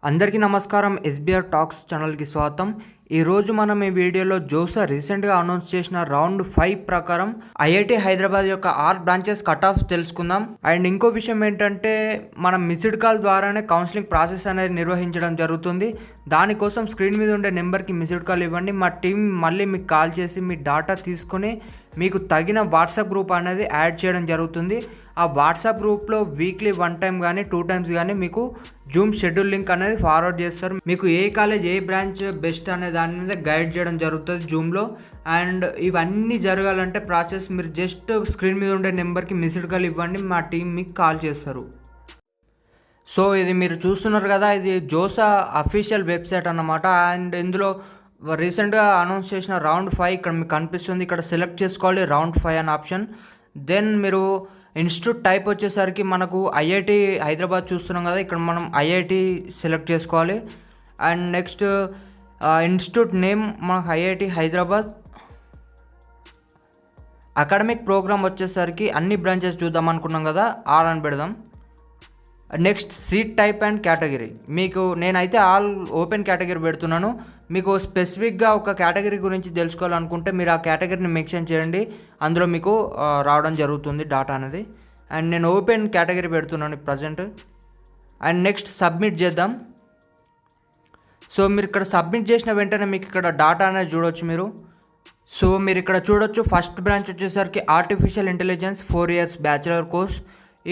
అందరికీ నమస్కారం. SBR talks ఛానల్కి స్వాగతం. ఈరోజు మనం ఈ వీడియోలో జోసా రీసెంట్గా అనౌన్స్ చేసిన రౌండ్ 5 ప్రకారం ఐఐటి హైదరాబాద్ యొక్క 6 బ్రాంచెస్ కట్ ఆఫ్ తెలుసుకుందాం. అండ్ ఇంకో విషయం ఏంటంటే మనం మిస్డ్ కాల్ ద్వారానే కౌన్సిలింగ్ ప్రాసెస్ అనేది నిర్వహించడం జరుగుతుంది. దానికోసం స్క్రీన్ మీద ఉండే నెంబర్కి మిస్డ్ కాల్ ఇవ్వండి. మా టీం మళ్ళీ మీకు కాల్ చేసి మీ డాటా తీసుకొని మీకు తగిన వాట్సాప్ గ్రూప్ అనేది యాడ్ చేయడం జరుగుతుంది. ఆ వాట్సాప్ గ్రూప్లో వీక్లీ 1 టైం కానీ 2 టైమ్స్ కానీ మీకు జూమ్ షెడ్యూల్ లింక్ అనేది ఫార్వర్డ్ చేస్తారు. మీకు ఏ కాలేజ్ ఏ బ్రాంచ్ బెస్ట్ అనే దాని మీద గైడ్ చేయడం జరుగుతుంది జూమ్లో. అండ్ ఇవన్నీ జరగాలంటే ప్రాసెస్ మీరు జస్ట్ స్క్రీన్ మీద ఉండే నెంబర్కి మిస్డ్ కాల్ ఇవ్వండి, మా టీం మీకు కాల్ చేస్తారు. సో ఇది మీరు చూస్తున్నారు కదా, ఇది జోసా అఫీషియల్ వెబ్సైట్ అన్నమాట. అండ్ ఇందులో రీసెంట్గా అనౌన్స్ చేసిన రౌండ్ 5 ఇక్కడ మీకు కనిపిస్తుంది. ఇక్కడ సెలెక్ట్ చేసుకోవాలి రౌండ్ 5 అనే ఆప్షన్. దెన్ మీరు ఇన్స్టిట్యూట్ టైప్ వచ్చేసరికి మనకు ఐఐటి హైదరాబాద్ చూస్తున్నాం కదా, ఇక్కడ మనం ఐఐటి సెలెక్ట్ చేసుకోవాలి. అండ్ నెక్స్ట్ ఇన్స్టిట్యూట్ నేమ్ మనకు ఐఐటి హైదరాబాద్. అకాడమిక్ ప్రోగ్రామ్ వచ్చేసరికి అన్ని బ్రాంచెస్ చూద్దాం అనుకున్నాం కదా, ఆల్ అని పెడదాం. Next seat type and category, మీకు నేనైతే ఆల్ ఓపెన్ కేటగిరీ పెడుతున్నాను. మీకు స్పెసిఫిక్గా ఒక కేటగిరీ గురించి తెలుసుకోవాలనుకుంటే మీరు ఆ కేటగిరీని మెన్షన్ చేయండి, అందులో మీకు రావడం జరుగుతుంది డాటా అనేది. అండ్ నేను ఓపెన్ కేటగిరీ పెడుతున్నాను ప్రజెంట్. అండ్ నెక్స్ట్ సబ్మిట్ చేద్దాం. సో మీరు ఇక్కడ సబ్మిట్ చేసిన వెంటనే మీకు ఇక్కడ డాటా అనేది చూడవచ్చు మీరు. సో మీరు ఇక్కడ చూడొచ్చు, ఫస్ట్ బ్రాంచ్ వచ్చేసరికి artificial intelligence 4 years bachelor course.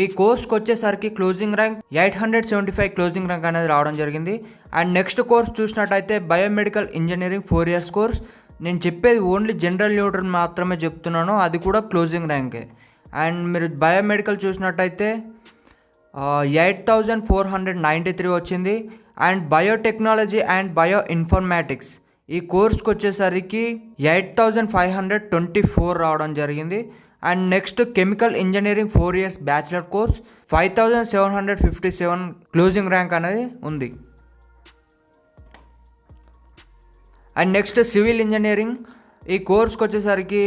ఈ కోర్స్కి వచ్చేసరికి క్లోజింగ్ ర్యాంక్ 875 క్లోజింగ్ ర్యాంక్ అనేది రావడం జరిగింది. అండ్ నెక్స్ట్ కోర్స్ చూసినట్టయితే బయోమెడికల్ ఇంజనీరింగ్ 4 years కోర్స్. నేను చెప్పేది ఓన్లీ జనరల్ న్యూట్రల్ మాత్రమే చెప్తున్నాను, అది కూడా క్లోజింగ్ ర్యాంకే. అండ్ మీరు బయోమెడికల్ చూసినట్టయితే 8493 వచ్చింది. And biotechnology and bio informatics ఈ కోర్స్కి వచ్చేసరికి 8524 రావడం జరిగింది. And next chemical engineering 4 years bachelor course 5757 closing rank అనేది ఉంది. అండ్ నెక్స్ట్ సివిల్ ఇంజనీరింగ్ ఈ కోర్స్కి వచ్చేసరికి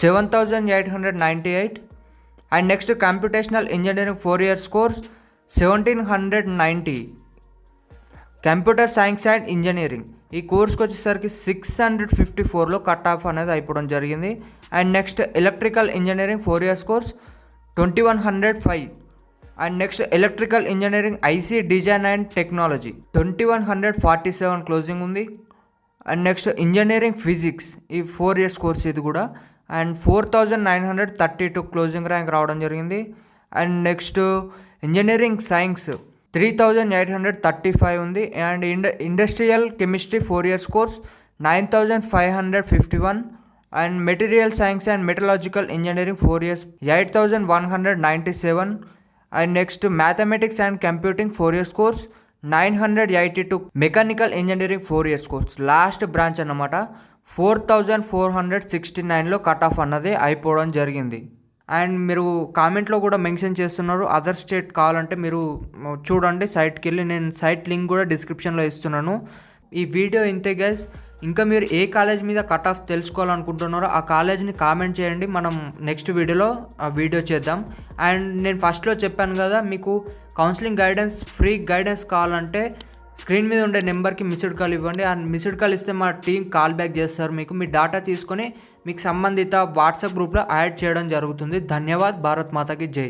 7898. And next computational engineering 4 years course 1790. Computer science and engineering ఈ కోర్స్కి వచ్చేసరికి 654లో కట్ ఆఫ్ అనేది అయిపోవడం జరిగింది. And next electrical engineering 4 years course 2105. And next electrical engineering IC design and technology 2147 closing ఉంది. అండ్ నెక్స్ట్ ఇంజనీరింగ్ ఫిజిక్స్ ఈ 4 years course ఇది కూడా. అండ్ 4932 క్లోజింగ్ ర్యాంక్ రావడం జరిగింది. అండ్ నెక్స్ట్ ఇంజనీరింగ్ సైన్స్ 3835 ఉంది. And industrial chemistry 4 years course 9551. And material science and మెటలాజికల్ engineering 4 years 8197. And next mathematics and computing 4 years course 982. Mechanical engineering 4 years course last branch అన్నమాట 4469లో cut off అన్నది అయిపోవడం జరిగింది. And మీరు కామెంట్లో కూడా mention చేస్తున్నారు other state కావాలంటే మీరు చూడండి సైట్కి వెళ్ళి, నేను సైట్ లింక్ కూడా డిస్క్రిప్షన్లో ఇస్తున్నాను. ఈ వీడియో ఇంతే గైస్. ఇంకా మీరు ఏ కాలేజ్ మీద కట్ ఆఫ్ తెలుసుకోవాలనుకుంటున్నారో ఆ కాలేజ్ని కామెంట్ చేయండి, మనం నెక్స్ట్ వీడియోలో ఆ వీడియో చేద్దాం. అండ్ నేను ఫస్ట్లో చెప్పాను కదా, మీకు కౌన్సిలింగ్ గైడెన్స్ ఫ్రీ గైడెన్స్ కావాలంటే స్క్రీన్ మీద ఉండే నెంబర్కి మిస్డ్ కాల్ ఇవ్వండి. ఆ మిస్డ్ కాల్ ఇస్తే మా టీం కాల్ బ్యాక్ చేస్తారు. మీకు మీ డాటా తీసుకొని మీకు సంబంధిత వాట్సాప్ గ్రూప్లో యాడ్ చేయడం జరుగుతుంది. ధన్యవాద్. భారత్ మాతాకి జై.